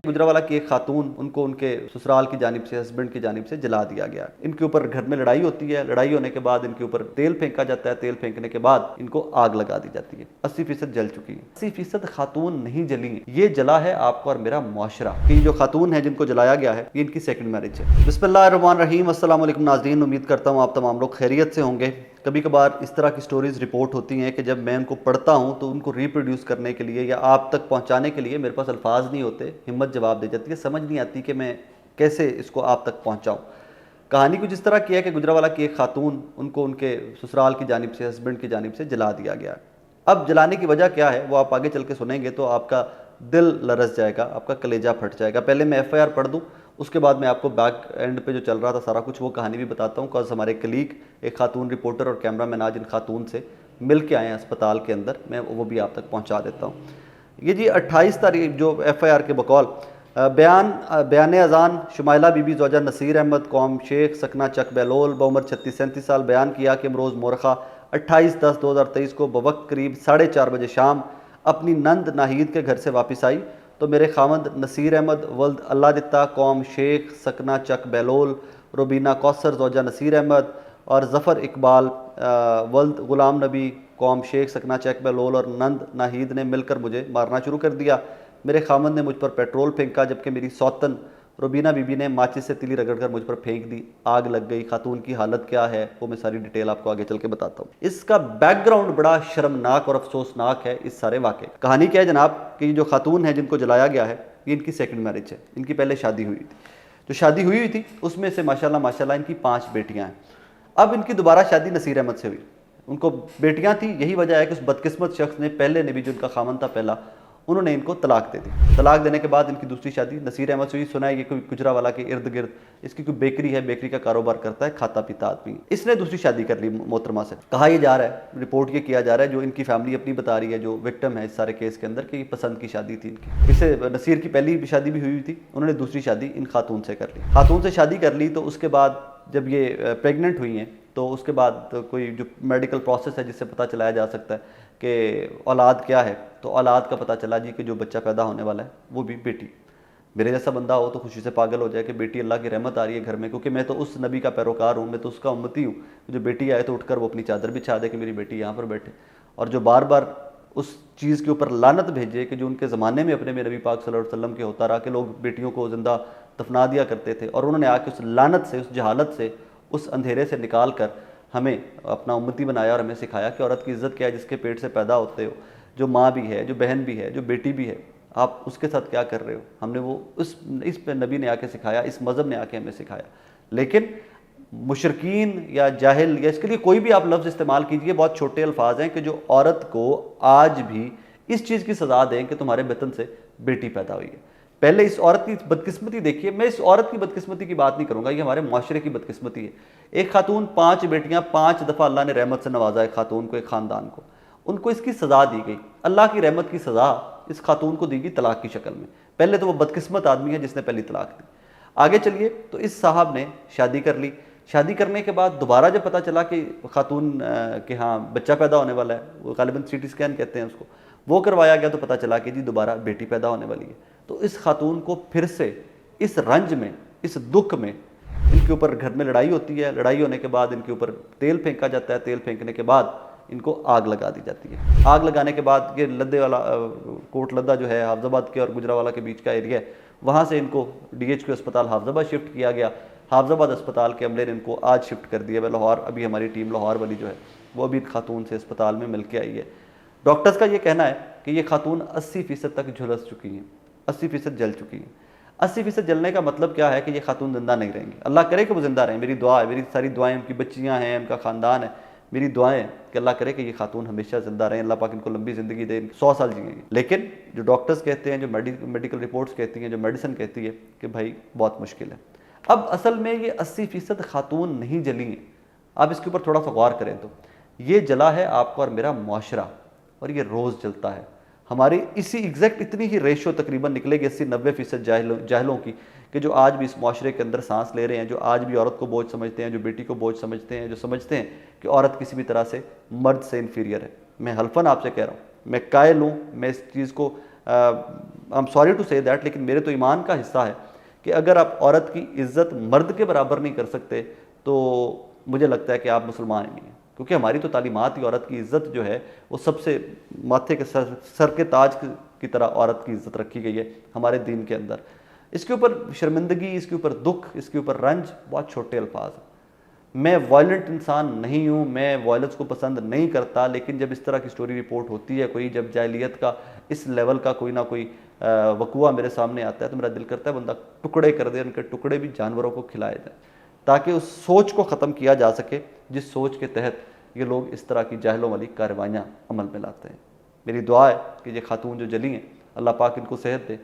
गुजरावाला की एक खातून, उनको उनके ससुराल की जानिब से, हस्बैंड की जानिब से जला दिया गया। इनके ऊपर घर में लड़ाई होती है, लड़ाई होने के बाद इनके ऊपर तेल फेंका जाता है, तेल फेंकने के बाद इनको आग लगा दी जाती है। 80% जल चुकी है। 80% खातून नहीं जली है, ये जला है आपका और मेरा मुआशरा। कि जो खातून है जिनको जलाया गया है, ये इनकी सेकंड मैरिज है। बिस्मिल्लाहिर्रहमानिर्रहीम, अस्सलाम वालेकुम नाज़रीन, उम्मीद करता हूँ आप तमाम लोग खैरियत से होंगे। कभी कभार इस तरह की स्टोरीज रिपोर्ट होती हैं कि जब मैं उनको पढ़ता हूँ तो उनको रिप्रोड्यूस करने के लिए या आप तक पहुँचाने के लिए मेरे पास अल्फाज नहीं होते, हिम्मत जवाब दे जाती है, समझ नहीं आती कि मैं कैसे इसको आप तक पहुँचाऊँ। कहानी कुछ इस तरह की है कि गुजरावाला की एक खातून, उनको उनके ससुराल की जानिब से, हस्बैंड की जानिब से जला दिया गया। अब जलाने की वजह क्या है वो आप आगे चल के सुनेंगे तो आपका दिल लरस जाएगा, आपका कलेजा फट जाएगा। पहले मैं एफआईआर पढ़ दूं, उसके बाद मैं आपको बैक एंड पे जो चल रहा था सारा कुछ वो कहानी भी बताता हूँ। कल हमारे कलीग, एक खातून रिपोर्टर और कैमरामैन आज इन खातून से मिल के आए हैं अस्पताल के अंदर, मैं वो भी आप तक पहुँचा देता हूँ। ये जी 28 तारीख जो एफआईआर के बकौल बयान अजान शुमाइला बीबी ज़ौजा नसीर अहमद कौम शेख सकना चक बहलोल बउमर 36-37 साल बयान किया कि अमरोज़ मोरखा 28/10/2023 को बवक्त करीब 4:30 बजे शाम अपनी नंद नाहीद के घर से वापस आई तो मेरे खामद नसीर अहमद वल्द अल्लाह दिता कौम शेख सकना चक बहलोल रुबीना कौसर ज़ौजा नसीर अहमद और ज़फ़र इकबाल वल्द ग़ुलाम नबी कौम शेख सकना चक बहलोल और नंद नाहीद ने मिलकर मुझे मारना शुरू कर दिया। मेरे खामद ने मुझ पर पेट्रोल फेंका जबकि मेरी सौतन रुबीना बीबी ने माचिस से तिली रगड़कर मुझ पर फेंक दी। आग लग गई। खातून की हालत क्या है वो मैं सारी डिटेल आपको आगे चल के बताता हूँ। इसका बैकग्राउंड बड़ा शर्मनाक और अफसोसनाक है इस सारे वाक़े। कहानी क्या है जनाब कि जो खातून है जिनको जलाया गया है ये इनकी सेकंड मैरिज है। इनकी पहले शादी हुई थी, जो शादी हुई थी उसमें से माशाल्लाह माशाल्लाह इनकी 5 बेटियाँ हैं। अब इनकी दोबारा शादी नसीर अहमद से हुई। उनको बेटियाँ थी, यही वजह है कि उस बदकिस्मत शख्स ने पहले ने भी जो उनका खामन था पहला, उन्होंने इनको तलाक दे दी। तलाक देने के बाद इनकी दूसरी शादी नसीर अहमद से हुई। सुना है ये कोई गुजरावाला के इर्द गिर्द इसकी कोई बेकरी है, बेकरी का कारोबार करता है, खाता पीता आदमी। इसने दूसरी शादी कर ली मोहतरमा से। कहा यह जा रहा है, रिपोर्ट ये किया जा रहा है, जो इनकी फैमिली अपनी बता रही है, जो विक्टिम है इस सारे केस के अंदर, कि पसंद की शादी थी इनकी। इससे नसीर की पहली शादी भी हुई थी, उन्होंने दूसरी शादी इन खातून से कर ली। खातून से शादी कर ली तो उसके बाद जब ये प्रेग्नेंट हुई हैं तो उसके बाद कोई जो मेडिकल प्रोसेस है जिससे पता चलाया जा सकता है कि औलाद क्या है, तो औलाद का पता चला जी कि जो बच्चा पैदा होने वाला है वो भी बेटी। मेरे जैसा बंदा हो तो खुशी से पागल हो जाए कि बेटी अल्लाह की रहमत आ रही है घर में, क्योंकि मैं तो उस नबी का पैरोकार हूँ, मैं तो उसका उम्मती हूँ। जो बेटी आए तो उठकर वो अपनी चादर बिछा दे कि मेरी बेटी यहाँ पर बैठे, और जो बार बार उस चीज़ के ऊपर लानत भेजे कि जो उनके ज़माने में अपने में नबी पाक सल्लल्लाहु अलैहि वसल्लम के होता रहा कि लोग बेटियों को ज़िंदा दफना दिया करते थे, और उन्होंने आके उस लानत से, उस जहालत से, उस अंधेरे से निकाल कर हमें अपना उम्मती बनाया और हमें सिखाया कि औरत की इज़्ज़त क्या है। जिसके पेट से पैदा होते हो, जो माँ भी है, जो बहन भी है, जो बेटी भी है, आप उसके साथ क्या कर रहे हो। हमने वो इस पे नबी ने आके सिखाया, इस मज़हब ने आके हमें सिखाया। लेकिन मुशरकीन या जाहिल या इसके लिए कोई भी आप लफ्ज़ इस्तेमाल कीजिए, बहुत छोटे अल्फाज हैं कि जो औरत को आज भी इस चीज़ की सज़ा दें कि तुम्हारे बतन से बेटी पैदा हुई है। पहले इस औरत की बदकिस्मती देखिए। मैं इस औरत की बदकिस्मती की बात नहीं करूँगा, ये हमारे माशरे की बदकिस्मती है। एक खातून, 5 बेटियाँ, 5 दफ़ा अल्लाह ने रहमत से नवाजा एक खातून को, एक ख़ानदान को। उनको इसकी सज़ा दी गई, अल्लाह की रहमत की सज़ा इस खातून को दी गई तलाक की शक्ल में। पहले तो वो बदकिस्मत आदमी है जिसने पहली तलाक दी। आगे चलिए तो इस साहब ने शादी कर ली। शादी करने के बाद दोबारा जब पता चला कि खातून के हाँ बच्चा पैदा होने वाला है, वो गालिबन CT स्कैन कहते हैं उसको, वो करवाया गया तो पता चला कि जी दोबारा बेटी पैदा होने वाली है। तो इस खातून को फिर से इस रंज में, इस दुख में, इनके ऊपर घर में लड़ाई होती है, लड़ाई होने के बाद इनके ऊपर तेल फेंका जाता है, तेल फेंकने के बाद इनको आग लगा दी जाती है। आग लगाने के बाद ये लद्दे वाला कोट लद्दा जो है हाफजाबाद के और गुजरावाला के बीच का एरिया है, वहाँ से इनको DHQ अस्पताल हाफजाबाद शिफ्ट किया गया। हाफजाबाद अस्पताल के अमले ने इनको आज शिफ्ट कर दिया है लाहौर। अभी हमारी टीम लाहौर वाली जो है वो अभी खातून से अस्पताल में मिल के आई है। डॉक्टर्स का ये कहना है कि ये खातून 80% तक झुलस चुकी हैं, 80% जल चुकी हैं। 80% जलने का मतलब क्या है कि ये खातून जिंदा नहीं रहेंगी। अल्लाह करे कि वो जिंदा रहें, मेरी दुआ है, मेरी सारी दुआएं, उनकी बच्चियां हैं, उनका ख़ानदान है, मेरी दुआएं हैं कि अल्लाह करे कि ये खातून हमेशा जिंदा रहें, अल्लाह पाक इनको लंबी ज़िंदगी दे, 100 साल जिएंगे। लेकिन जो डॉक्टर्स कहते हैं, जो मेडिकल रिपोर्ट्स कहती हैं, जो मेडिसिन कहती है कि भाई बहुत मुश्किल है। अब असल में ये 80% खातून नहीं जली हैं। आप इसके ऊपर थोड़ा सा गौर करें तो ये जला है आपका और मेरा मुआशरा, और ये रोज़ जलता है। हमारी इसी एग्जैक्ट इतनी ही रेशो तकरीबन निकलेगी 80-90% जाहलों की कि जो आज भी इस माशरे के अंदर सांस ले रहे हैं, जो आज भी औरत को बोझ समझते हैं, जो बेटी को बोझ समझते हैं, जो समझते हैं कि औरत किसी भी तरह से मर्द से इन्फीरियर है। मैं हल्फन आपसे कह रहा हूँ, मैं कायल हूँ, मैं इस चीज़ को I am sorry to say that, लेकिन मेरे तो ईमान का हिस्सा है कि अगर आप औरत की इज्जत मर्द के बराबर नहीं कर सकते तो मुझे लगता है कि आप मुसलमान ही नहीं हैं। क्योंकि हमारी तो तालीमात ही औरत की इज्जत जो है वो सबसे माथे के सर के ताज की तरह औरत की इज्जत रखी गई है हमारे दीन के अंदर। इसके ऊपर शर्मिंदगी, इसके ऊपर दुख, इसके ऊपर रंज बहुत छोटे अल्फाज हैं। मैं वायलेंट इंसान नहीं हूँ, मैं वायलेंस को पसंद नहीं करता, लेकिन जब इस तरह की स्टोरी रिपोर्ट होती है कोई, जब जाहिलियत का इस लेवल का कोई ना कोई वकुआ मेरे सामने आता है तो मेरा दिल करता है बंदा टुकड़े कर दे, उनके टुकड़े भी जानवरों को खिलाए जाए ताकि उस सोच को ख़त्म किया जा सके जिस सोच के तहत ये लोग इस तरह की जाहिलों वाली कार्रवाइयाँ अमल में लाते हैं। मेरी दुआ है कि ये खातून जो जली हैं अल्लाह पाक इनको सेहत दे,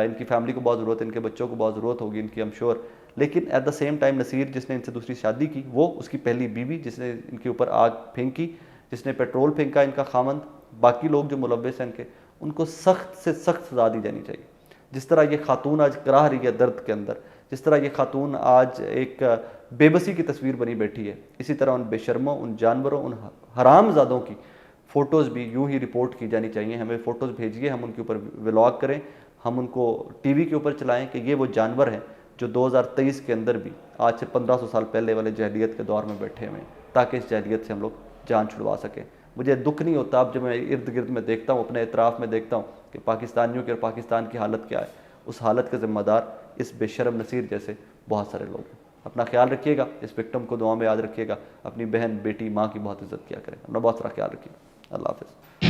इनकी फैमिली को बहुत ज़रूरत है, इनके बच्चों को बहुत ज़रूरत होगी इनकी, आई एम श्योर। लेकिन at the same time Naseer जिसने इनसे दूसरी शादी की, वो उसकी पहली बीवी जिसने इनके ऊपर आग फेंकी, जिसने पेट्रोल फेंका इनका खामंद, बाकी लोग जो मुलव्वस हैं इनके, उनको सख्त से सख्त सजा दी जानी चाहिए। जिस तरह ये खातून आज कराह रही है दर्द के अंदर, जिस तरह ये खातून आज एक बेबसी की तस्वीर बनी बैठी है, इसी तरह उन बेशर्मों, उन जानवरों, उन हरामजादों की फ़ोटोज़ भी यूं ही रिपोर्ट की जानी चाहिए। हमें फ़ोटोज़ भेजिए, हम उनके ऊपर व्लॉग करें, हम उनको टीवी के ऊपर चलाएं कि ये वो जानवर हैं जो 2023 के अंदर भी आज से 1500 साल पहले वाले जहलियत के दौर में बैठे हुए हैं, ताकि इस जहलियत से हम लोग जान छुड़वा सकें। मुझे दुख नहीं होता अब जब मैं इर्द गिर्द में देखता हूँ, अपने इतराफ़ में देखता हूँ कि पाकिस्तानियों की और पाकिस्तान की हालत क्या है, उस हालत का ज़िम्मेदार इस बेशरम नसीर जैसे बहुत सारे लोग हैं। अपना ख्याल रखिएगा, इस विक्टिम को दुआ में याद रखिएगा, अपनी बहन, बेटी, माँ की बहुत इज्जत किया करें। अपना बहुत सारा ख्याल रखिएगा। अल्लाह हाफ़िज़।